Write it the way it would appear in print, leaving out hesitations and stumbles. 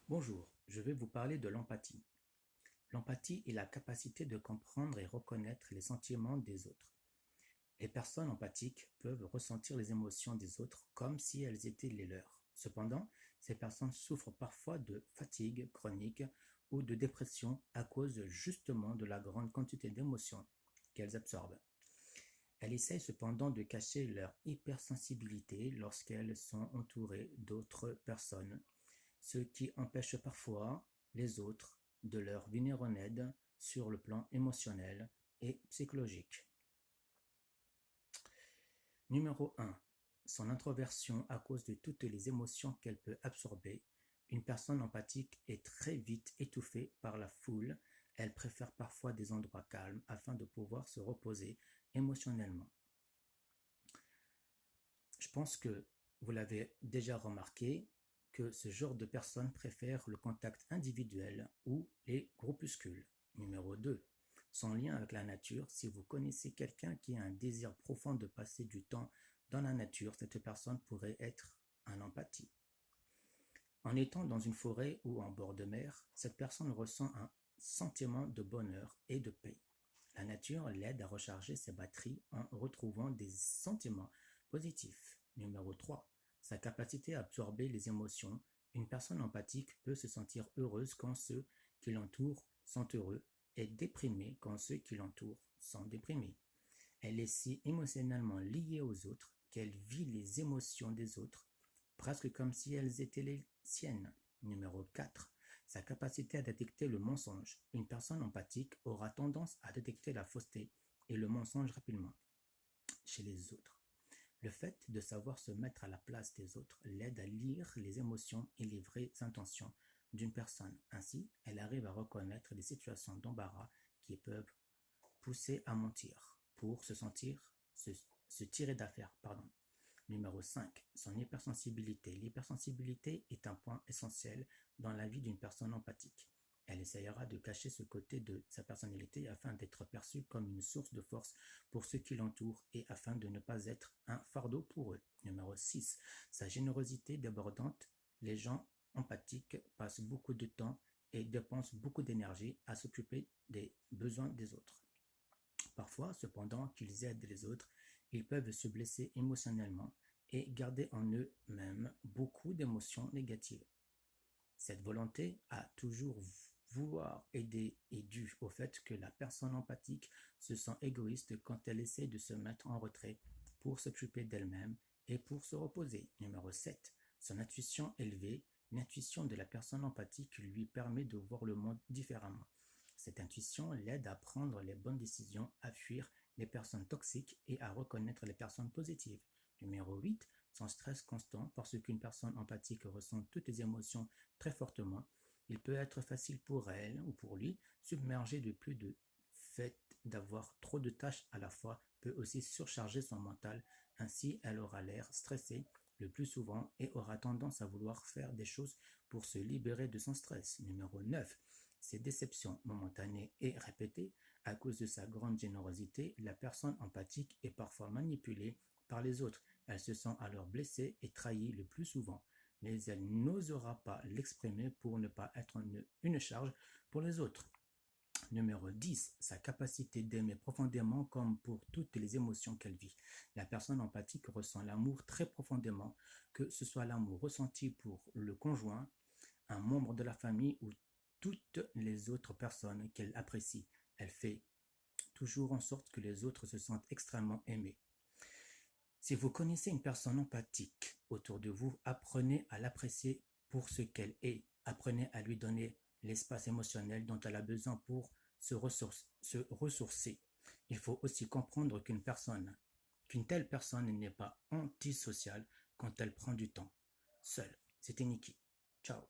Bonjour, je vais vous parler de l'empathie. L'empathie est la capacité de comprendre et reconnaître les sentiments des autres. Les personnes empathiques peuvent ressentir les émotions des autres comme si elles étaient les leurs. Cependant, ces personnes souffrent parfois de fatigue chronique ou de dépression à cause justement de la grande quantité d'émotions qu'elles absorbent. Elles essayent cependant de cacher leur hypersensibilité lorsqu'elles sont entourées d'autres personnes, ce qui empêche parfois les autres de leur venir en aide sur le plan émotionnel et psychologique. Numéro 1. Son introversion à cause de toutes les émotions qu'elle peut absorber. Une personne empathique est très vite étouffée par la foule. Elle préfère parfois des endroits calmes afin de pouvoir se reposer émotionnellement. Je pense que vous l'avez déjà remarqué, que ce genre de personnes préfèrent le contact individuel ou les groupuscules. Numéro 2. Son lien avec la nature. Si vous connaissez quelqu'un qui a un désir profond de passer du temps dans la nature, cette personne pourrait être un empathie. En étant dans une forêt ou en bord de mer, cette personne ressent un sentiment de bonheur et de paix. La nature l'aide à recharger ses batteries en retrouvant des sentiments positifs. Numéro 3. Sa capacité à absorber les émotions. Une personne empathique peut se sentir heureuse quand ceux qui l'entourent sont heureux et déprimée quand ceux qui l'entourent sont déprimés. Elle est si émotionnellement liée aux autres qu'elle vit les émotions des autres, presque comme si elles étaient les siennes. Numéro 4. Sa capacité à détecter le mensonge. Une personne empathique aura tendance à détecter la fausseté et le mensonge rapidement chez les autres. Le fait de savoir se mettre à la place des autres l'aide à lire les émotions et les vraies intentions d'une personne. Ainsi, elle arrive à reconnaître des situations d'embarras qui peuvent pousser à mentir pour se tirer d'affaire. Numéro 5. Son hypersensibilité. L'hypersensibilité est un point essentiel dans la vie d'une personne empathique. Elle essayera de cacher ce côté de sa personnalité afin d'être perçue comme une source de force pour ceux qui l'entourent et afin de ne pas être un fardeau pour eux. Numéro 6. Sa générosité débordante. Les gens empathiques passent beaucoup de temps et dépensent beaucoup d'énergie à s'occuper des besoins des autres. Parfois, cependant qu'ils aident les autres, ils peuvent se blesser émotionnellement et garder en eux-mêmes beaucoup d'émotions négatives. Cette volonté à toujours vouloir aider est due au fait que la personne empathique se sent égoïste quand elle essaie de se mettre en retrait pour s'occuper d'elle-même et pour se reposer. Numéro 7. Son intuition élevée. L'intuition de la personne empathique lui permet de voir le monde différemment. Cette intuition l'aide à prendre les bonnes décisions, à fuir les personnes toxiques et à reconnaître les personnes positives. Numéro 8. Son stress constant. Parce qu'une personne empathique ressent toutes les émotions très fortement, il peut être facile pour elle ou pour lui, submergé de plus de fait d'avoir trop de tâches à la fois peut aussi surcharger son mental. Ainsi, elle aura l'air stressée le plus souvent et aura tendance à vouloir faire des choses pour se libérer de son stress. Numéro 9. Ces déceptions momentanées et répétées, à cause de sa grande générosité, la personne empathique est parfois manipulée par les autres. Elle se sent alors blessée et trahie le plus souvent, mais elle n'osera pas l'exprimer pour ne pas être une charge pour les autres. Numéro 10. Sa capacité d'aimer profondément comme pour toutes les émotions qu'elle vit. La personne empathique ressent l'amour très profondément, que ce soit l'amour ressenti pour le conjoint, un membre de la famille ou toutes les autres personnes qu'elle apprécie. Elle fait toujours en sorte que les autres se sentent extrêmement aimés. Si vous connaissez une personne empathique autour de vous, apprenez à l'apprécier pour ce qu'elle est. Apprenez à lui donner l'espace émotionnel dont elle a besoin pour se ressourcer. Il faut aussi comprendre qu'une telle personne n'est pas antisociale quand elle prend du temps seule. C'était Niki. Ciao.